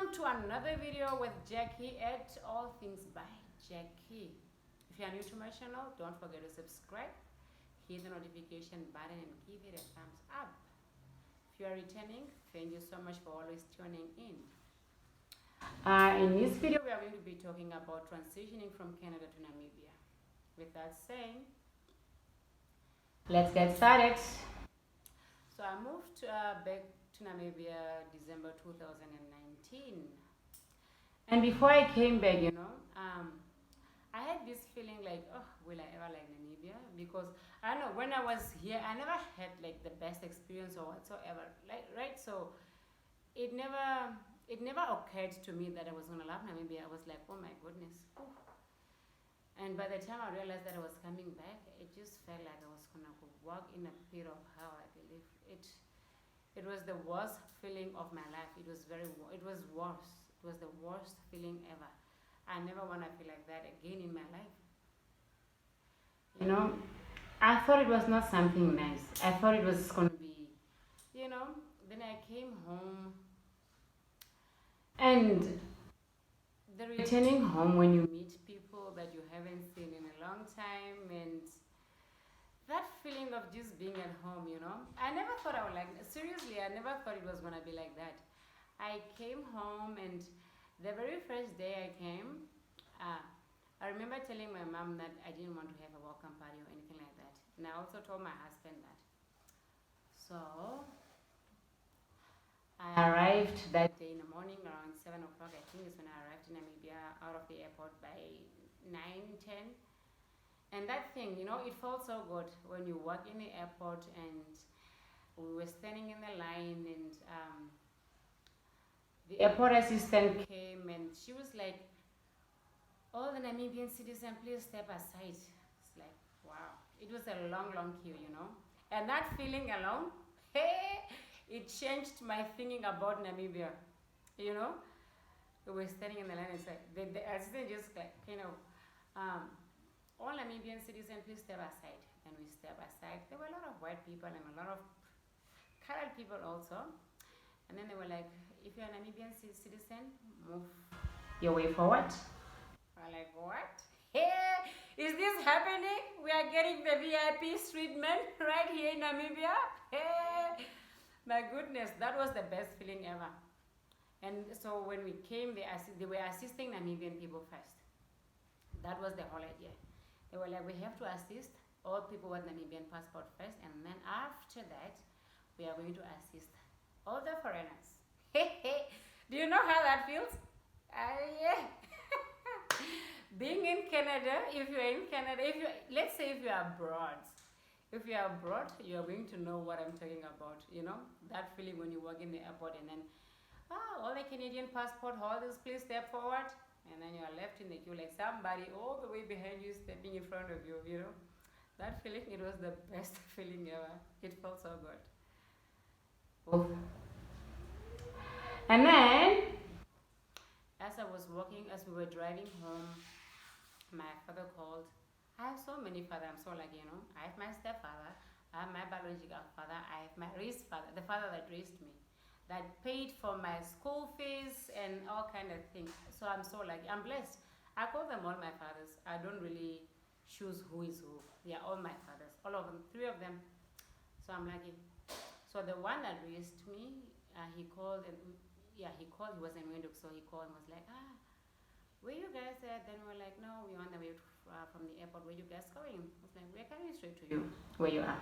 Welcome to another video with Jackie at All Things by Jackie. If you are new to my channel, don't forget to subscribe, hit the notification button and give it a thumbs up. If you are returning, thank you so much for always tuning in. In this video, we are going to be talking about transitioning from Canada to Namibia. With that saying, let's get started. So I moved back to Namibia December 2019, and before I came back, I had this feeling like, oh, will I ever like Namibia? Because I don't know, when I was here I never had like the best experience or whatsoever, like, right? So it never occurred to me that I was gonna love Namibia. I was like, oh my goodness. Ooh. And by the time I realized that I was coming back, it just felt like I was gonna walk in a pit of hell. I believe it was the worst feeling of my life. It was worse. It was the worst feeling ever. I never want to feel like that again in my life. You know, I thought it was not something nice. I thought it was going to be, then I came home. And the returning home, when you meet people that you haven't seen in a long time, and that feeling of just being at home, I never thought I would like it. Seriously, I never thought it was going to be like that. I came home, and the very first day I came, I remember telling my mom that I didn't want to have a welcome party or anything like that. And I also told my husband that. So I arrived that day in the morning around 7 o'clock. I think is when I arrived in Namibia, out of the airport by 9:10. And that thing, it felt so good when you walk in the airport, and we were standing in the line, and the airport assistant came, and she was like, all the Namibian citizens, please step aside. It's like, wow. It was a long, long queue, And that feeling alone, hey, it changed my thinking about Namibia, We were standing in the line, and said, the assistant just like, all Namibian citizens, please step aside. And we step aside. There were a lot of white people and a lot of colored people also. And then they were like, if you're a Namibian citizen, move your way forward. I'm like, what? Hey, is this happening? We are getting the VIP treatment right here in Namibia? Hey, my goodness, that was the best feeling ever. And so when we came, they were assisting Namibian people first. That was the whole idea. They were like, we have to assist all people with Namibian passport first, and then after that, we are going to assist all the foreigners. Do you know how that feels? Yeah. Being in Canada, if you're in Canada, let's say if you're abroad, you are going to know what I'm talking about, that feeling when you walk in the airport and then, all the Canadian passport holders, please step forward. And then you are left in the queue like somebody all the way behind you stepping in front of you, That feeling, it was the best feeling ever. It felt so good. Oof. And then, as I was walking, as we were driving home, my father called. I have so many fathers, I'm so lucky, I have my stepfather, I have my biological father, I have my raised father, the father that raised me, that paid for my school fees and all kind of things. So I'm so lucky. I'm blessed. I call them all my fathers. I don't really choose who is who. They are all my fathers. All of them, 3 of them. So I'm lucky. So the one that raised me, he called, and he was in Windhoek, so he called and was like, where you guys at? Then we're like, no, we're on the way from the airport. Where you guys going? I was like, we're coming straight to you, where you are.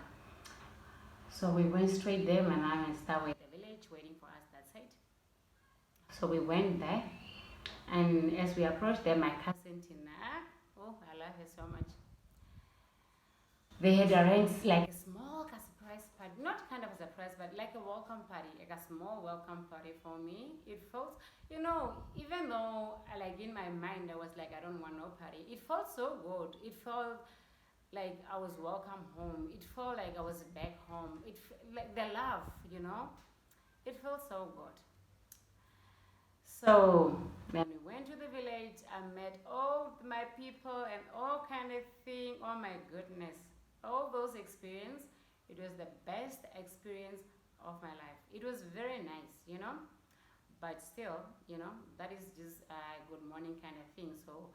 So we went straight there, my mom and started at the village waiting for us that side. So we went there, and as we approached there, my cousin Tina, oh, I love her so much. They had arranged like a small surprise party, not kind of a surprise, but like a welcome party, like a small welcome party for me. It felt, even though like in my mind I was like, I don't want no party, it felt so good. It felt like I was welcome home. It felt like I was back home. Like the love, It felt so good. So when we went to the village, I met all my people and all kind of thing. Oh my goodness. All those experiences, it was the best experience of my life. It was very nice, but still, that is just a good morning kind of thing. So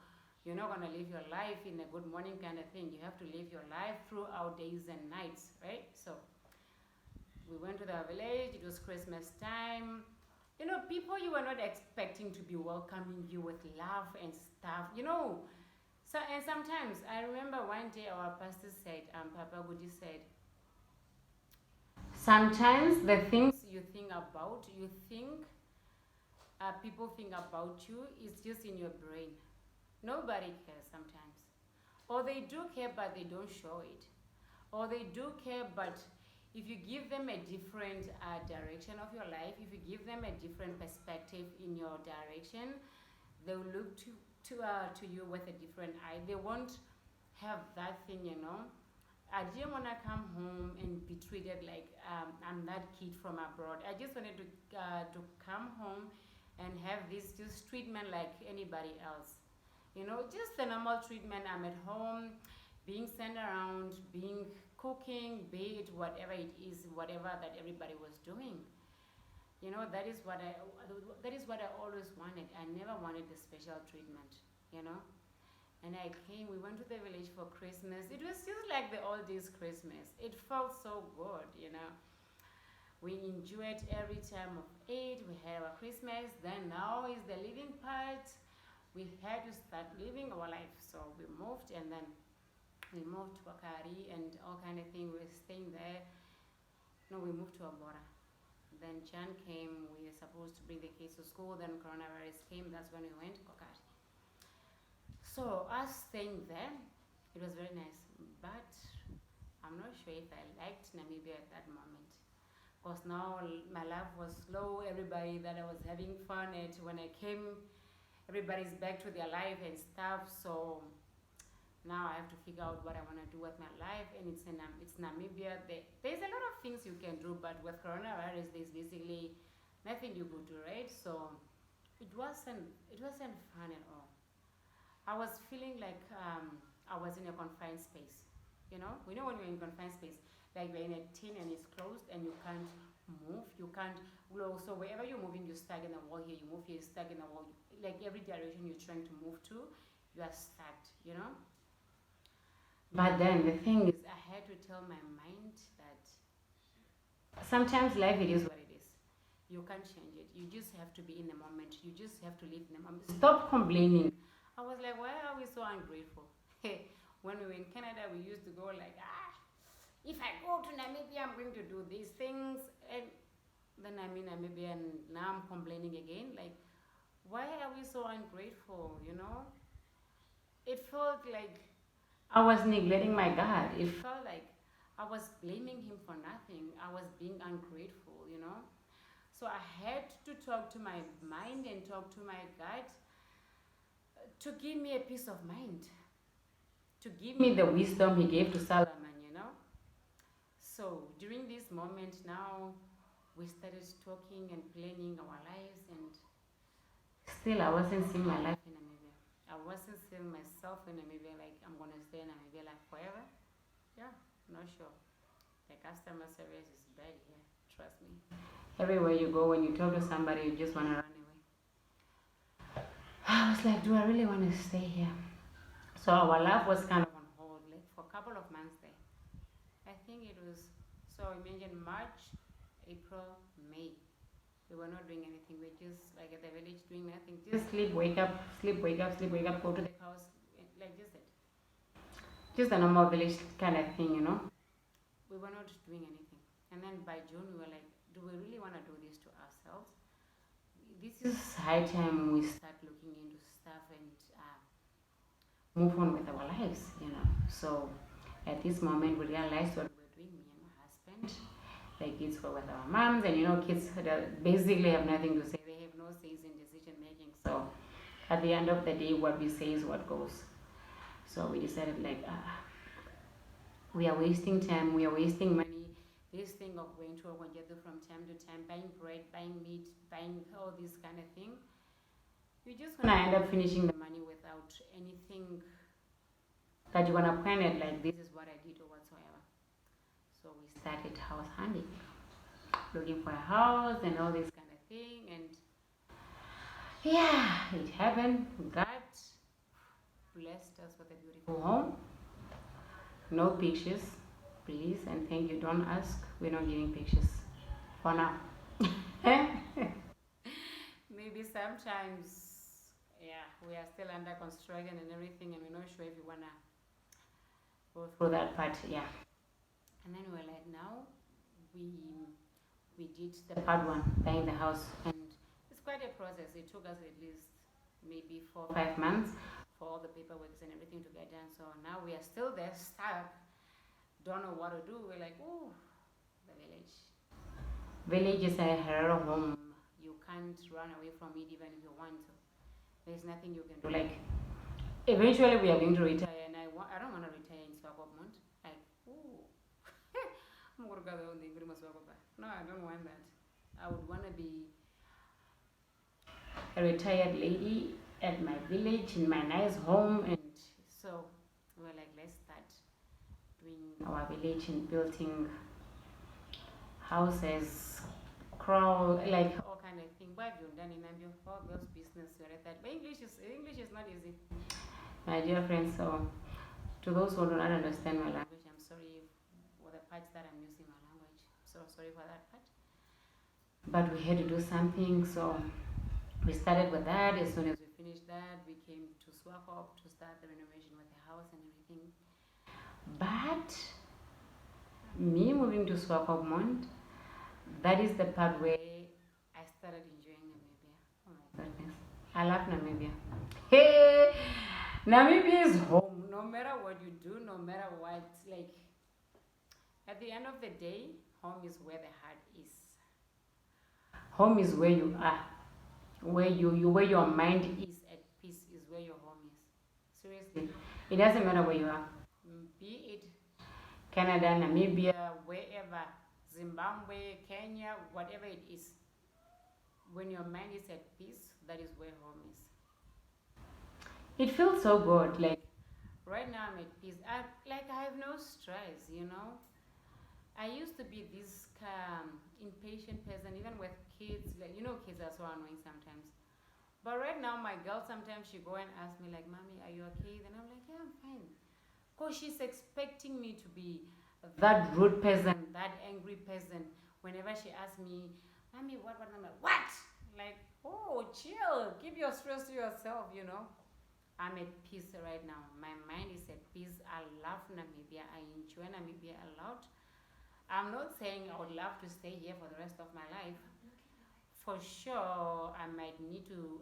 you're not gonna live your life in a good morning kind of thing. You have to live your life throughout days and nights, right? So we went to the village. It was Christmas time. People you were not expecting to be welcoming you with love and stuff. So, and sometimes I remember one day our pastor said, Papa Gudi said, sometimes the things you think people think about you is just in your brain. Nobody cares sometimes. Or they do care, but they don't show it. Or they do care, but if you give them a different direction of your life, if you give them a different perspective in your direction, they'll look to you with a different eye. They won't have that thing. I didn't want to come home and be treated like I'm that kid from abroad. I just wanted to come home and have this just treatment like anybody else. Just the normal treatment. I'm at home, being sent around, being cooking, be it whatever it is, whatever that everybody was doing. That is what I always wanted. I never wanted the special treatment. And we went to the village for Christmas. It was just like the old days Christmas. It felt so good. We enjoyed every time of it. We had our Christmas. Then now is the living part. We had to start living our life. So we moved, and then we moved to Bakari and all kind of thing. We were staying there. No, we moved to Abora. Then Jan came. We were supposed to bring the kids to school. Then coronavirus came. That's when we went to Bakari. So us staying there, it was very nice. But I'm not sure if I liked Namibia at that moment. Because now my life was slow. Everybody that I was having fun at, when I came, everybody's back to their life and stuff. So now I have to figure out what I want to do with my life. And it's Namibia. There's a lot of things you can do, but with coronavirus, there's basically nothing you could do, right? So it wasn't fun at all. I was feeling like I was in a confined space. when you're in confined space, like you're in a tin and it's closed and you can't move, you can't. So wherever you're moving, you're stuck in the wall. Here you move, here you're stuck in the wall. Like every direction you're trying to move to, you are stuck. But then the thing is, I had to tell my mind that sometimes life, it is what it is. You can't change it. You just have to be in the moment. You just have to live in the moment. Stop complaining. I was like, why are we so ungrateful? When we were in Canada, we used to go like, if I go to Namibia, I'm going to do these things. And then I'm in Namibia and now I'm complaining again. Like, why are we so ungrateful, It felt like I was neglecting my God. It felt like I was blaming him for nothing. I was being ungrateful, So I had to talk to my mind and talk to my God to give me a peace of mind, to give me the wisdom he gave to Solomon, So during this moment now, we started talking and planning our lives, and still I wasn't seeing my life in Namibia. I wasn't seeing myself in Namibia, like I'm going to stay in Namibia like forever. Yeah, not sure. The customer service is bad here, trust me. Everywhere you go, when you talk to somebody, you just want to run away. I was like, do I really want to stay here? So our life was kind of on hold, like for a couple of months there. I think it was, so imagine March, April, May. We were not doing anything. We were just like at the village doing nothing. Just sleep, wake up, sleep, wake up, sleep, wake up, go to the house, like just it. Just a normal village kind of thing, We were not doing anything. And then by June, we were like, do we really want to do this to ourselves? This is high time we start looking into stuff and move on with our lives, So at this moment, we realized what we were doing, me and my husband. The kids were with our moms, and kids basically have nothing to say. They have no say in decision making. So at the end of the day, what we say is what goes. So we decided like, we are wasting time, we are wasting money. This thing of going to Ogonjeto from time to time, buying bread, buying meat, buying all this kind of thing, you're just gonna end up finishing the money without anything that you're gonna plan it like this is what I did or whatsoever. So we started house hunting, looking for a house and all this kind of thing, and Yeah, it happened. God blessed us with a beautiful home. No pictures, please, and thank you. Don't ask. We're not giving pictures for now. Maybe sometimes, yeah, we are still under construction and everything, and we're not sure if we wanna go through that part. Yeah, and then we're like, now we did the part one, buying the house, and it's quite a process. It took us at least maybe 4 or 5 months for all the paperwork and everything to get done. So now we are still there, stuck, don't know what to do. We're like, oh, the village. Village is a hero home. You can't run away from it even if you want to. There's nothing you can do. Like, eventually we are going to retire, and I don't want to retire in Swakopmund. Like, ooh. No, I don't want that. I would want to be a retired lady at my village in my nice home, and so we're like, let's start doing our village and building houses, crawl, like all kind of thing. But you've done in Namibia, all those business you're at that. But English is not easy, my dear friends. So to those who do not understand my language, I'm sorry for the parts that I'm using my language. So sorry for that part. But we had to do something, so we started with that. As soon as we finished that, we came to Swakop to start the renovation with the house and everything. But me moving to Swakopmund, that is the part where I started enjoying Namibia. Oh my goodness, I love Namibia. Hey, Namibia is home. No matter what you do, no matter what, like at the end of the day, home is where the heart is. Home is where you are, where your mind is at peace is where your home is. Seriously, it doesn't matter where you are, be it Canada, Namibia, wherever, Zimbabwe, Kenya, whatever it is. When your mind is at peace, that is where home is. It feels so good. Like right now, I'm at peace. I have no stress. I used to be this impatient person, even with kids. Like, kids are so annoying sometimes. But right now, my girl, sometimes she go and ask me like, "Mommy, are you okay?" Then I'm like, "Yeah, I'm fine." Because she's expecting me to be that rude person, that angry person. Whenever she asks me, "Mommy, what?" I'm like, "What?" Like, oh, chill. Keep your stress to yourself, I'm at peace right now. My mind is at peace. I love Namibia. I enjoy Namibia a lot. I'm not saying I would love to stay here for the rest of my life. For sure, I might need to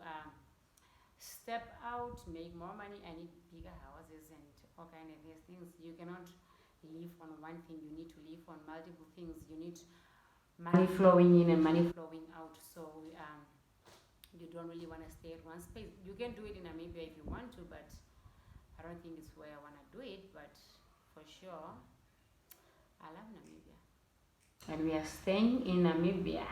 step out, make more money. I need bigger houses and all kind of these things. You cannot live on one thing. You need to live on multiple things. You need money flowing in and money flowing out. So you don't really want to stay at one space. You can do it in Namibia if you want to, but I don't think it's where I want to do it. But for sure, I love Namibia. And we are staying in Namibia.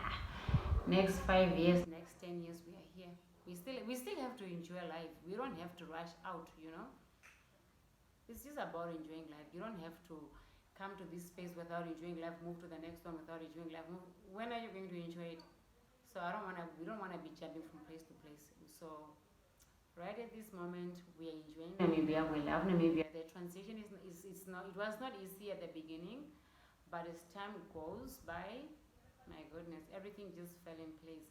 Next 5 years, next 10 years, we are here. We still have to enjoy life. We don't have to rush out, It's just about enjoying life. You don't have to come to this space without enjoying life, move to the next one without enjoying life. When are you going to enjoy it? So we don't wanna be jumping from place to place. So right at this moment, we are enjoying Namibia. We love Namibia. The transition it was not easy at the beginning, but as time goes by, my goodness, everything just fell in place.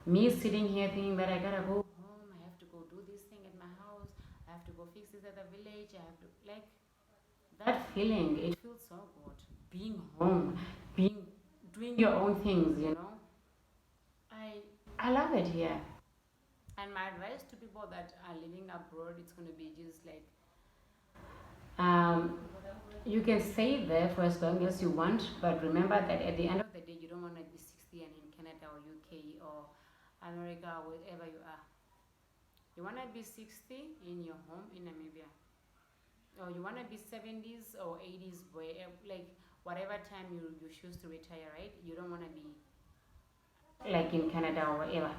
Me sitting here thinking that I gotta go home, I have to go do this thing at my house, I have to go fix this at the village, I have to, like, that feeling, it feels so good. Being home, doing your own things, I love it here. And my advice to people that are living abroad, it's going to be just like, you can stay there for as long as you want, but remember that at the end of the day, you don't want to be 60 and in Canada or UK or America or wherever you are. You want to be 60 in your home in Namibia, or you want to be 70s or 80s, like whatever time you choose to retire, right? You don't want to be like in Canada or wherever.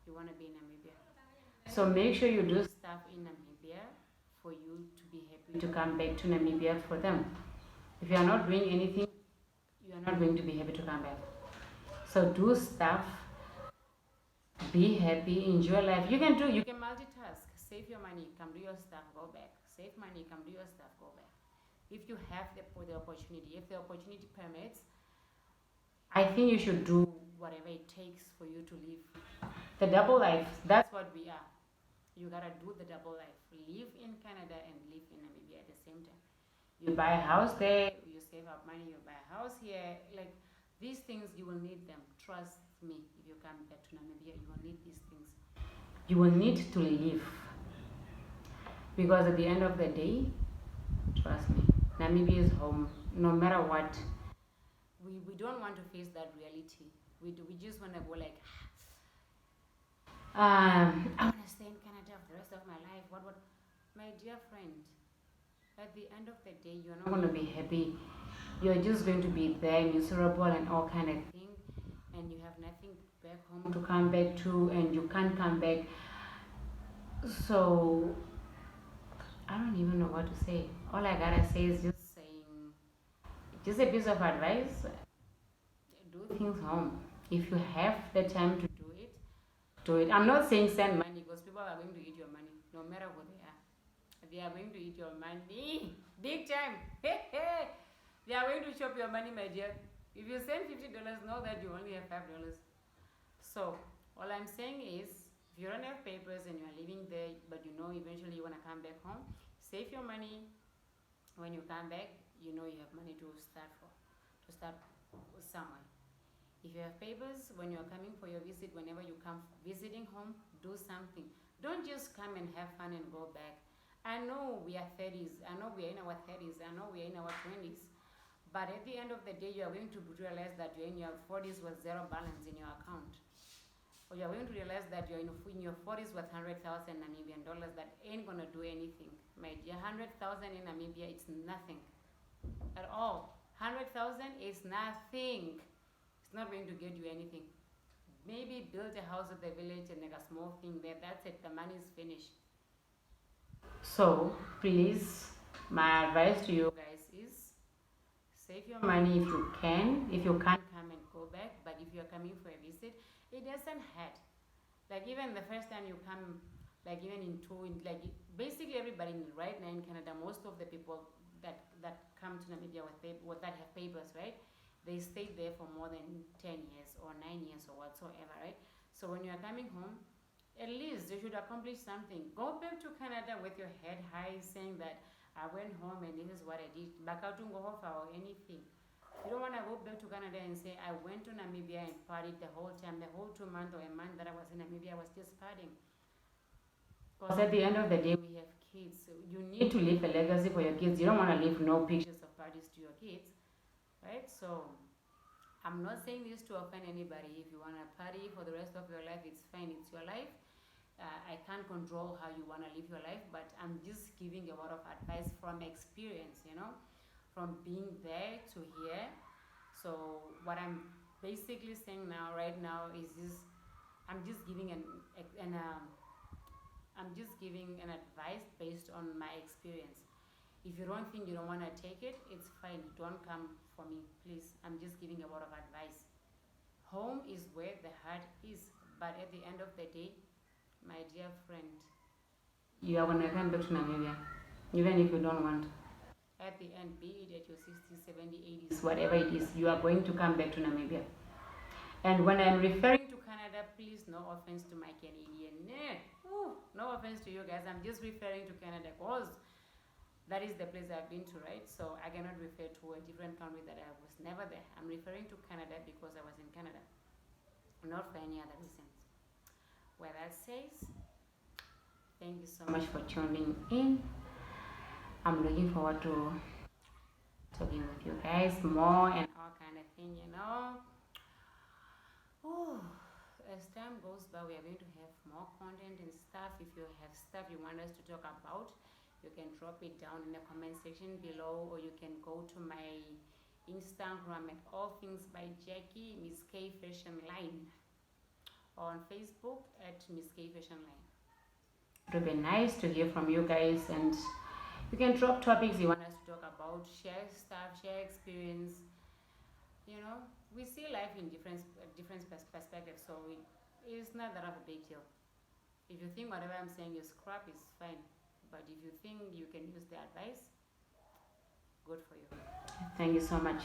You want to be in Namibia. So make sure you do stuff in Namibia for you to be happy to come back to Namibia for them. If you are not doing anything, you are not going to be happy to come back. So do stuff Be happy, enjoy life. You can multitask. Save your money, come do your stuff, go back. Save money, come do your stuff, go back. If you have the opportunity, if the opportunity permits, I think you should do whatever it takes for you to live the double life. That's what we are. You gotta do the double life. Live in Canada and live in Namibia at the same time. You buy a house there, you save up money, you buy a house here. Like these things, you will need them. Trust me, if you come back to Namibia, you will need these things. You will need to live. Because at the end of the day, trust me, Namibia is home. No matter what, we don't want to face that reality. We just want to go like, I want to stay in Canada for the rest of my life. What? My dear friend, at the end of the day, you're not going to be happy. You're just going to be there, miserable and all kind of thing. And you have nothing back home to come back to, and you can't come back. So, I don't even know what to say. All I gotta say is just a piece of advice. Do things home. If you have the time to do it, do it. I'm not saying send money because people are going to eat your money, no matter who they are. They are going to eat your money big time. They are going to chop your money, my dear. If you send $50, know that you only have $5. So all I'm saying is, if you don't have papers and you are living there, but you know eventually you want to come back home, save your money. When you come back, you know you have money to start somewhere. If you have papers, when you're coming for your visit, whenever you come visiting home, do something. Don't just come and have fun and go back. I know we are 30s. I know we are in our 30s. I know we are in our 20s. But at the end of the day, you are going to realize that you're in your 40s with zero balance in your account. Or you're going to realize that you're in your 40s with 100,000 Namibian dollars that ain't going to do anything. My dear, 100,000 in Namibia, it's nothing at all. 100,000 is nothing. It's not going to get you anything. Maybe build a house at the village and make a small thing there. That's it. The money is finished. So, please, my advice to you guys is save your money if you can. If you can't come and go back, but if you're coming for a visit, it doesn't hurt. Like even the first time you come, like even like basically everybody right now in Canada, most of the people that come to Namibia that have papers, right? They stayed there for more than 10 years or 9 years or whatsoever, right? So when you're coming home, at least you should accomplish something. Go back to Canada with your head high saying that I went home and this is what I did. Bakatungohofa or anything. You don't want to go back to Canada and say I went to Namibia and partied the whole time, the whole 2 months or a month that I was in Namibia, I was just partying. Because at the end of the day, we have kids. So you need to leave a legacy for your kids. You don't want to leave no pictures of parties to your kids. Right? So I'm not saying this to offend anybody. If you want to party for the rest of your life, it's fine. It's your life. I can't control how you want to live your life, but I'm just giving a lot of advice from experience, from being there to here. So what I'm basically saying right now is this: I'm just giving I'm just giving an advice based on my experience. If you don't think you don't want to take it, it's fine. Don't come for me, please. I'm just giving a word of advice. Home is where the heart is. But at the end of the day, my dear friend, you are going to come back to Namibia, even if you don't want. At the end, be it at your 60s, 70s, 80s, whatever it is, you are going to come back to Namibia. And when I'm referring to Canada, please, no offense to my Canadian. No offense to you guys. I'm just referring to Canada because that is the place I've been to, right? So I cannot refer to a different country that I was never there. I'm referring to Canada because I was in Canada, not for any other reasons. Well, that says, thank you so much for tuning in. I'm looking forward to talking with you guys more and all kind of thing, As time goes by, we are going to have more content and stuff. If you have stuff you want us to talk about, you can drop it down in the comment section below, or you can go to my Instagram at All Things by Jackie, Miss K Fashion Line, or on Facebook at Miss K Fashion Line. It would be nice to hear from you guys, and you can drop topics you want us to talk about, share stuff, share experience. We see life in different perspectives, so it's not that of a big deal. If you think whatever I'm saying is crap, it's fine. But if you think you can use the advice, good for you. Thank you so much.